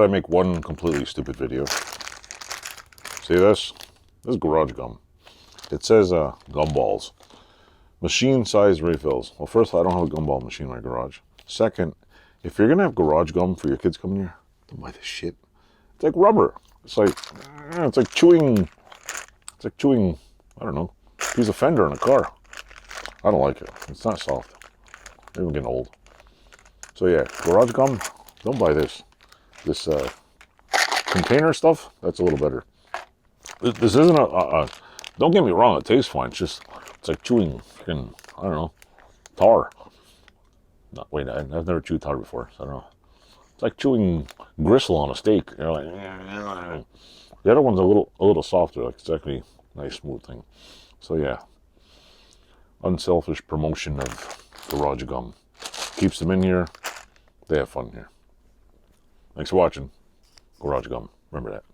I make one completely stupid video. See this? This is garage gum. It says gumballs. Machine size refills. Well, first, I don't have a gumball machine in my garage. Second, if you're gonna have garage gum for your kids coming here, don't buy this shit. It's like rubber. It's like chewing. It's like chewing, I don't know, piece of fender in a car. I don't like it. It's not soft. Maybe I'm getting old. So yeah, garage gum, don't buy this. This container stuff, that's a little better. This isn't don't get me wrong, it tastes fine. It's like chewing freaking, I don't know, tar. No, wait, I've never chewed tar before, so I don't know. It's like chewing gristle on a steak. You're like, the other one's a little softer. Like it's actually a nice smooth thing. So yeah, unselfish promotion of garage gum. Keeps them in here. They have fun here. Thanks for watching. Garage gum. Remember that.